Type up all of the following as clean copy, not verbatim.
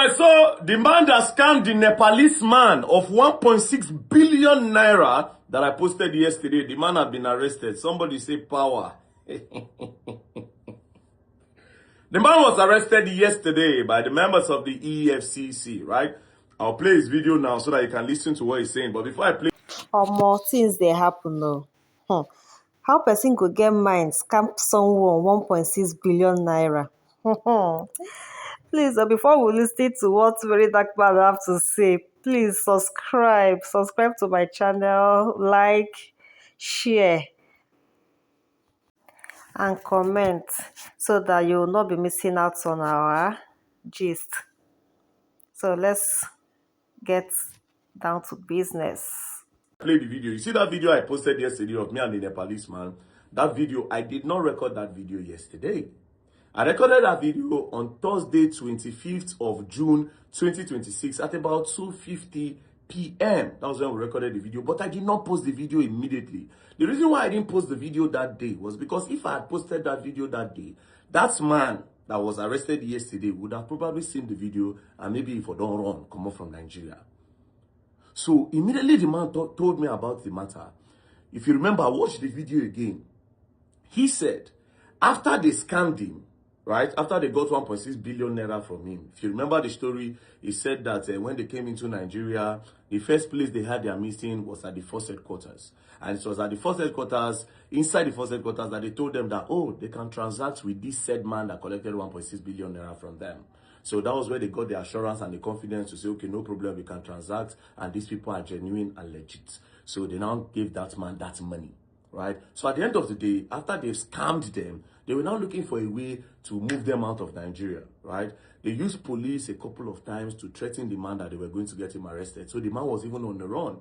right, so the man that scammed the Nepalese man of 1.6 billion naira that I posted yesterday, the man has been arrested. Somebody say power. The man was arrested yesterday by the members of the EFCC, right? I'll play his video now so that you can listen to what he's saying. But before I play... More things they happen though. How person could get mind scam someone 1.6 billion naira? Please, before we listen to what VeryDarkMan have to say, please subscribe to my channel, like, share, and comment so that you will not be missing out on our gist. So let's get down to business. Play the video. You see that video I posted yesterday of me and the Nepalese man? That video, I did not record that video yesterday. I recorded that video on Thursday, 25th of June, 2026 at about 2:50 p.m. That was when we recorded the video, but I did not post the video immediately. The reason why I didn't post the video that day was because if I had posted that video that day, that man that was arrested yesterday would have probably seen the video and maybe if I don't run, come up from Nigeria. So immediately the man told me about the matter. If you remember, watch the video again. He said, after they scammed him, right, after they got 1.6 billion naira from him, if you remember the story, he said that when they came into Nigeria, the first place they had their meeting was at the first headquarters. And it was at the first headquarters, inside the first headquarters, that they told them that, oh, they can transact with this said man that collected 1.6 billion naira from them. So that was where they got the assurance and the confidence to say, okay, no problem, we can transact, and these people are genuine and legit. So they now gave that man that money, right? So at the end of the day, after they've scammed them, they were now looking for a way to move them out of Nigeria, right? They used police a couple of times to threaten the man that they were going to get him arrested. So the man was even on the run.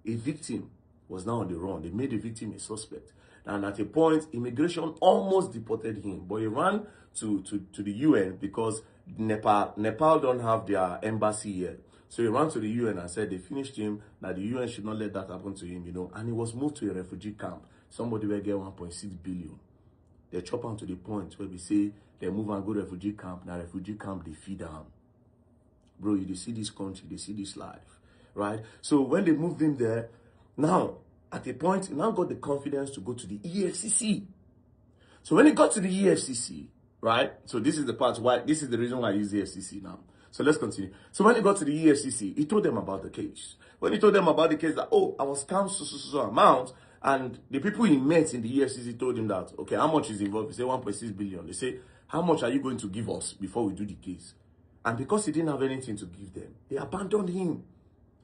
A victim was now on the run. They made the victim a suspect. And at a point, immigration almost deported him. But he ran to the UN because Nepal don't have their embassy here. So he ran to the UN and said they finished him, that the UN should not let that happen to him, you know. And he was moved to a refugee camp. Somebody will get 1.6 billion. They chop on to the point where we say they move and go to refugee camp. Now refugee camp, they feed them. Bro, you see this country, they see this life, right? So when they moved him there, now at a point, he now got the confidence to go to the EFCC. So when he got to the EFCC, right? So this is the part why, this is the reason why I use the EFCC now. So let's continue. So when he got to the EFCC, he told them about the case. When he told them about the case, that, oh, I was scammed so amount. And the people he met in the EFCC told him that, okay, how much is involved? He said 1.6 billion. They say, how much are you going to give us before we do the case? And because he didn't have anything to give them, they abandoned him.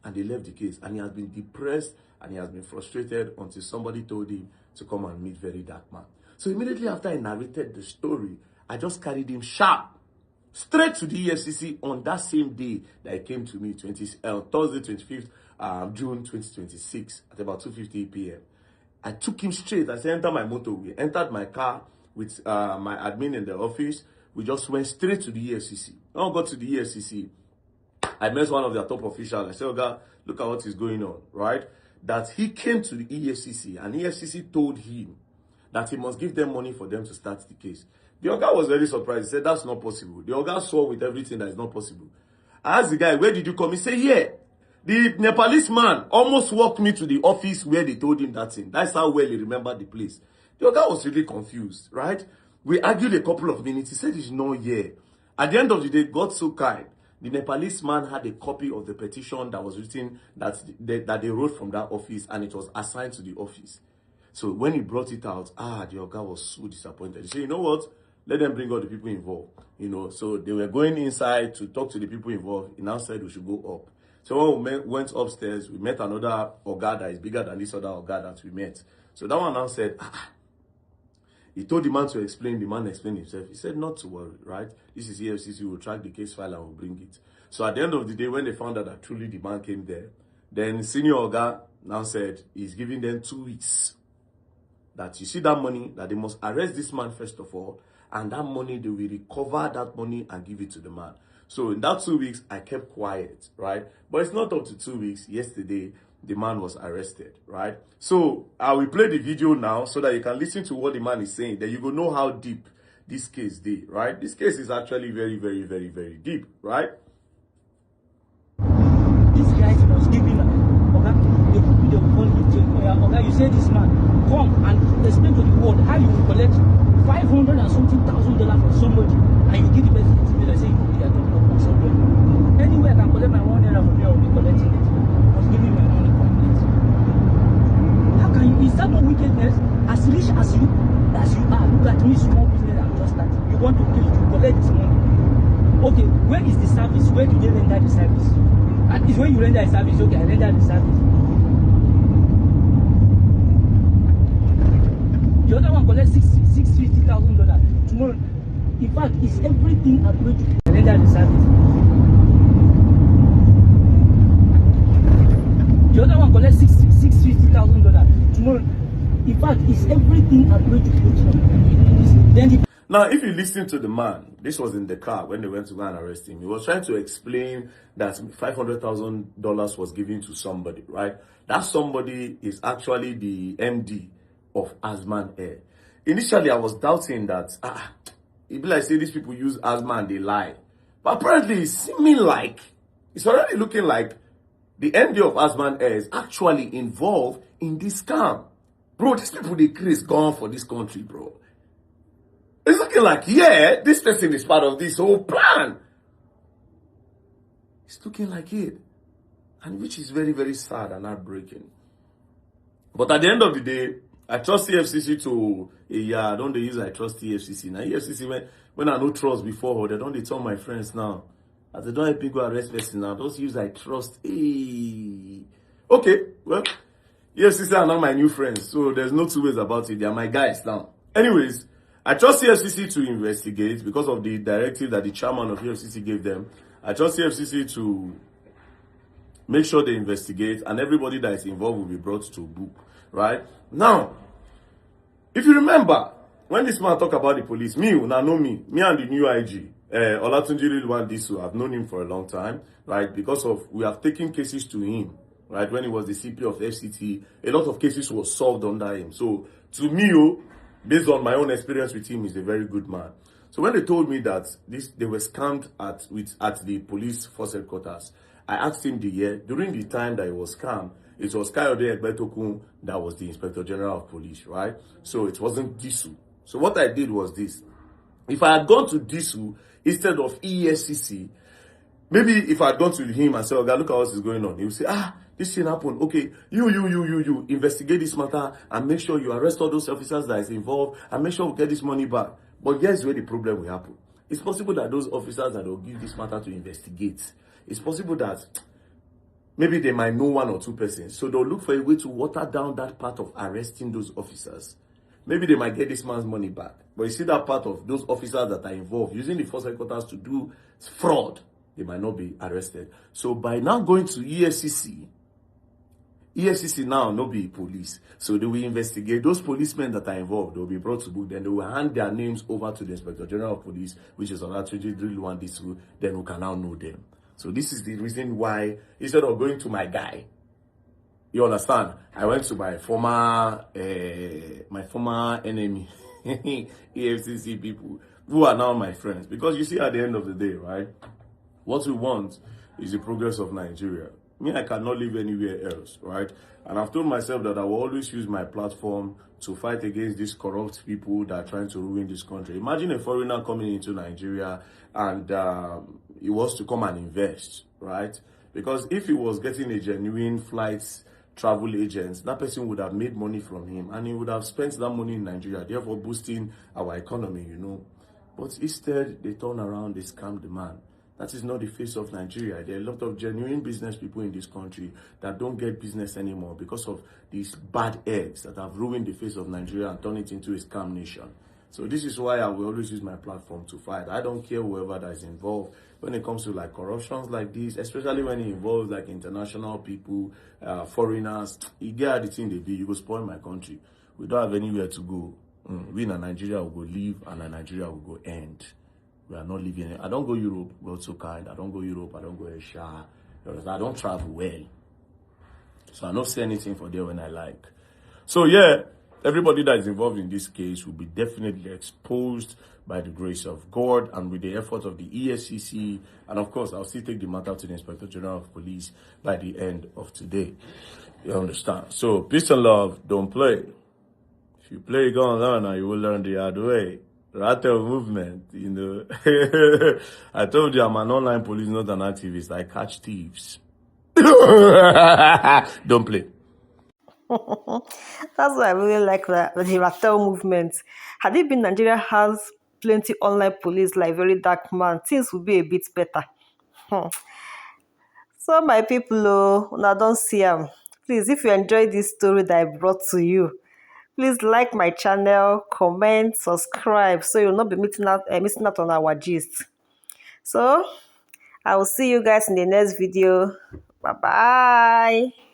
And they left the case. And he has been depressed and he has been frustrated until somebody told him to come and meet VeryDarkMan. So immediately after I narrated the story, I just carried him sharp straight to the EFCC on that same day that he came to me, Thursday, 25th June 2026 at about 2:50 p.m. I took him straight. I said, enter my motor. We entered my car with my admin in the office. We just went straight to the EFCC. When I got to the EFCC, I met one of their top officials. I said, oh God, look at what is going on, right? That he came to the EFCC and EFCC told him that he must give them money for them to start the case. The Oga was very surprised. He said, that's not possible. The Oga saw with everything that is not possible. I asked the guy, where did you come? He said, yeah. The Nepalese man almost walked me to the office where they told him that thing. That's how well he remembered the place. The Oga was really confused, right? We argued a couple of minutes. He said he's not here. At the end of the day, God so kind. The Nepalese man had a copy of the petition that was written, that they wrote from that office, and it was assigned to the office. So when he brought it out, the Oga was so disappointed. He said, you know what? Let them bring all the people involved. You know, so they were going inside to talk to the people involved. He now said we should go up. So when we went upstairs, we met another Oga that is bigger than this other Oga that we met. So that one now said, He told the man to explain. The man explained himself. He said, not to worry, right? This is EFCC. We'll track the case file and we'll bring it. So at the end of the day, when they found out that truly the man came there, then Senior Oga now said he's giving them 2 weeks. That you see that money, that they must arrest this man first of all, and that money, they will recover that money and give it to the man. So in that 2 weeks, I kept quiet, right? But it's not up to 2 weeks. Yesterday, the man was arrested, right? So I will play the video now so that you can listen to what the man is saying. Then you will know how deep this case is, right? This case is actually very, very, very, very deep, right? okay, you say this man, come and explain to the world how you will collect $500 and something thousand from somebody, and you give the person $50 million, say you are talking about something. Anywhere I can collect my $1 from here, I will be collecting it. I was giving my money complete. How can you? Is that not wickedness? As rich as you are, look at me, small business, I'm just starting. You want to collect this money. Okay, where is the service? Where do they render the service? And it's when you render the service, okay, I render the service. The other one collects $650,000 tomorrow. In fact, it's everything I'm going to render the service. The other one collects $650,000 tomorrow. In fact, it's everything I'm going to put. Then now, if you listen to the man, this was in the car when they went to go and arrest him. He was trying to explain that $500,000 was given to somebody, right? That somebody is actually the MD of Azman Air. Initially, I was doubting that, it be like say these people use Azman and they lie. But apparently, it's seeming like, it's already looking like the MD of Azman Air is actually involved in this scam. Bro, these people, they craze gone for this country, bro. It's looking like, yeah, this person is part of this whole plan. It's looking like it. And which is very, very sad and heartbreaking. But at the end of the day, I trust EFCC to, yeah, I don't use I trust EFCC. Now, EFCC, when I no trust before, they don't tell my friends now. As they don't help me go arrest person now, those use I trust. Hey. Okay, well, EFCC are now my new friends, so there's no two ways about it. They are my guys now. Anyways, I trust EFCC to investigate because of the directive that the chairman of EFCC gave them. I trust EFCC to make sure they investigate and everybody that is involved will be brought to book, right? Now, if you remember, when this man talk about the police, me and the new IG, Olatunji Rilwan Disu, I've known him for a long time, right? Because of, we have taken cases to him, right? When he was the CP of FCT, a lot of cases were solved under him. So, to me, based on my own experience with him, he's a very good man. So when they told me that they were scammed at the police force headquarters, I asked him the year. During the time that he was scammed, it was Kayode Egbetokun that was the Inspector General of Police, right? So it wasn't Disu. So what I did was this. If I had gone to Disu instead of EFCC, maybe if I had gone to him and said, okay, look at what is going on, he would say, this thing happened. Okay, you investigate this matter and make sure you arrest all those officers that is involved and make sure we get this money back. But here's where the problem will happen. It's possible that those officers that will give this matter to investigate, it's possible that maybe they might know one or two persons. So they'll look for a way to water down that part of arresting those officers. Maybe they might get this man's money back. But you see that part of those officers that are involved using the force headquarters to do fraud, they might not be arrested. So by now going to EFCC now no be police. So they will investigate those policemen that are involved. They will be brought to book. Then they will hand their names over to the Inspector General of Police, which is Olatunji Rilwan Disu. Then we can now know them. So this is the reason why, instead of going to my guy, you understand, I went to my former enemy, EFCC people, who are now my friends. Because you see, at the end of the day, right, what we want is the progress of Nigeria. Me, I cannot live anywhere else, right? And I've told myself that I will always use my platform to fight against these corrupt people that are trying to ruin this country. Imagine a foreigner coming into Nigeria and he wants to come and invest, right? Because if he was getting a genuine flights travel agent, that person would have made money from him and he would have spent that money in Nigeria, therefore boosting our economy, you know. But instead, they turn around, they scam the man. That is not the face of Nigeria. There are a lot of genuine business people in this country that don't get business anymore because of these bad eggs that have ruined the face of Nigeria and turned it into a scam nation. So this is why I will always use my platform to fight. I don't care whoever that is involved when it comes to like corruptions like this, especially when it involves like international people, foreigners. You get the thing they be, you go spoil my country. We don't have anywhere to go. We in Nigeria will go live and Nigeria will go end. We are not living it. I don't go Europe, God so kind. I don't go Europe, I don't go Asia. I don't travel well. So I don't say anything for there when I like. So yeah, Everybody that is involved in this case will be definitely exposed by the grace of God and with the efforts of the ESCC. And of course, I'll still take the matter to the Inspector General of Police by the end of today. You understand? So, peace and love, don't play. If you play, go and learn, and you will learn the hard way. Rattle movement, you know. I told you I'm an online police, not an activist. I catch thieves. Don't play. That's why I really like the Rattel movement. Had it been Nigeria has plenty online police like VeryDarkMan, things would be a bit better. So my people, now don't see them. Please, if you enjoyed this story that I brought to you, please like my channel, comment, subscribe, so you'll not be missing out on our gist. So I will see you guys in the next video. Bye bye.